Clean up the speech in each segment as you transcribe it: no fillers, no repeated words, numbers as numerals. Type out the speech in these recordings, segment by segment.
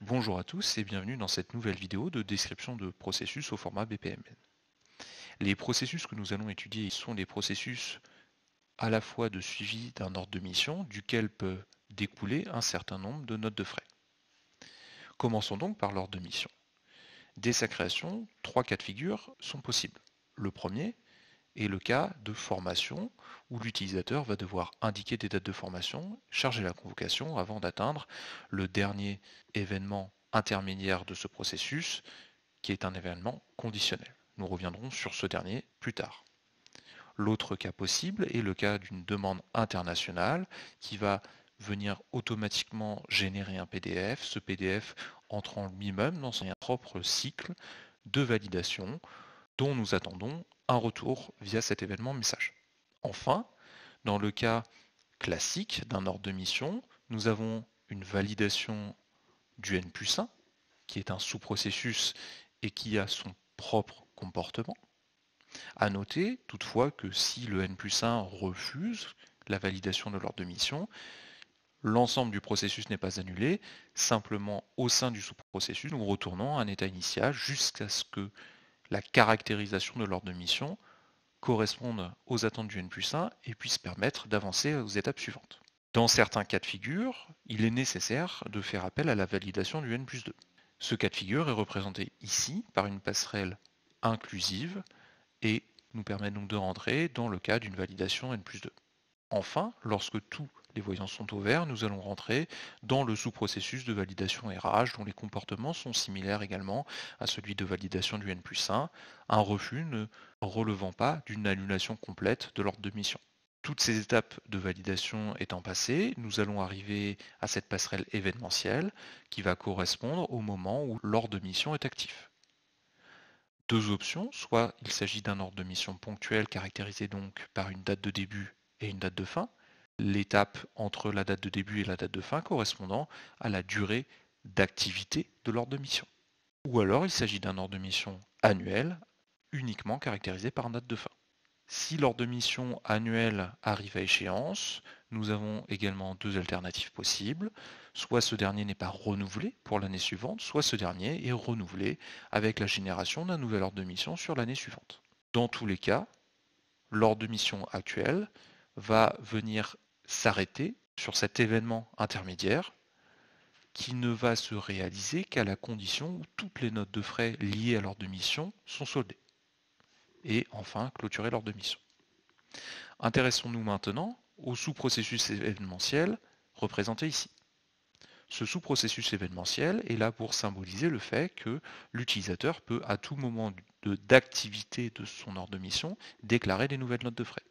Bonjour à tous et bienvenue dans cette nouvelle vidéo de description de processus au format BPMN. Les processus que nous allons étudier sont des processus à la fois de suivi d'un ordre de mission duquel peut découler un certain nombre de notes de frais. Commençons donc par l'ordre de mission. Dès sa création, trois cas de figure sont possibles. Le premier est le cas de formation où l'utilisateur va devoir indiquer des dates de formation, charger la convocation avant d'atteindre le dernier événement intermédiaire de ce processus, qui est un événement conditionnel. Nous reviendrons sur ce dernier plus tard. L'autre cas possible est le cas d'une demande internationale qui va venir automatiquement générer un PDF, ce PDF entrant lui-même dans son propre cycle de validation dont nous attendons un retour via cet événement message. Enfin, dans le cas classique d'un ordre de mission, nous avons une validation du N+1 qui est un sous-processus et qui a son propre comportement. À noter toutefois que si le N+1 refuse la validation de l'ordre de mission, l'ensemble du processus n'est pas annulé, simplement au sein du sous-processus, nous retournons à un état initial jusqu'à ce que la caractérisation de l'ordre de mission corresponde aux attentes du N+1 et puisse permettre d'avancer aux étapes suivantes. Dans certains cas de figure, il est nécessaire de faire appel à la validation du N+2. Ce cas de figure est représenté ici par une passerelle inclusive et nous permet donc de rentrer dans le cas d'une validation N+2. Enfin, lorsque tous les voyants sont au vert, nous allons rentrer dans le sous-processus de validation RH dont les comportements sont similaires également à celui de validation du N+1, un refus ne relevant pas d'une annulation complète de l'ordre de mission. Toutes ces étapes de validation étant passées, nous allons arriver à cette passerelle événementielle qui va correspondre au moment où l'ordre de mission est actif. Deux options, soit il s'agit d'un ordre de mission ponctuel caractérisé donc par une date de début et une date de fin, l'étape entre la date de début et la date de fin correspondant à la durée d'activité de l'ordre de mission. Ou alors il s'agit d'un ordre de mission annuel uniquement caractérisé par une date de fin. Si l'ordre de mission annuel arrive à échéance, nous avons également deux alternatives possibles. Soit ce dernier n'est pas renouvelé pour l'année suivante, soit ce dernier est renouvelé avec la génération d'un nouvel ordre de mission sur l'année suivante. Dans tous les cas, l'ordre de mission actuel va venir s'arrêter sur cet événement intermédiaire qui ne va se réaliser qu'à la condition où toutes les notes de frais liées à l'ordre de mission sont soldées. Et enfin, clôturer l'ordre de mission. Intéressons-nous maintenant au sous-processus événementiel représenté ici. Ce sous-processus événementiel est là pour symboliser le fait que l'utilisateur peut à tout moment d'activité de son ordre de mission déclarer des nouvelles notes de frais.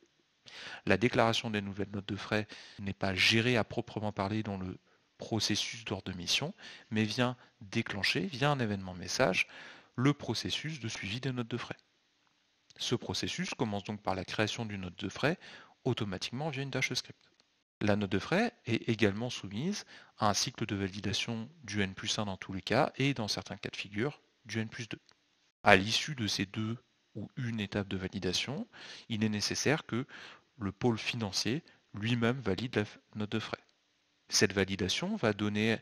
La déclaration des nouvelles notes de frais n'est pas gérée à proprement parler dans le processus d'ordre de mission, mais vient déclencher via un événement message le processus de suivi des notes de frais. Ce processus commence donc par la création d'une note de frais automatiquement via une tâche script. La note de frais est également soumise à un cycle de validation du N+1 dans tous les cas et dans certains cas de figure du N+2. À l'issue de ces deux ou une étape de validation, il est nécessaire que le pôle financier lui-même valide la note de frais. Cette validation va donner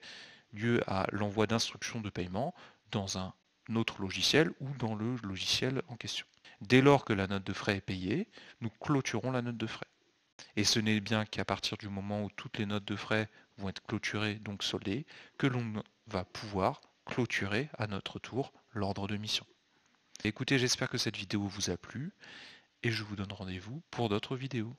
lieu à l'envoi d'instructions de paiement dans un autre logiciel ou dans le logiciel en question. Dès lors que la note de frais est payée, nous clôturons la note de frais. Et ce n'est bien qu'à partir du moment où toutes les notes de frais vont être clôturées, donc soldées, que l'on va pouvoir clôturer à notre tour l'ordre de mission. Écoutez, j'espère que cette vidéo vous a plu et je vous donne rendez-vous pour d'autres vidéos.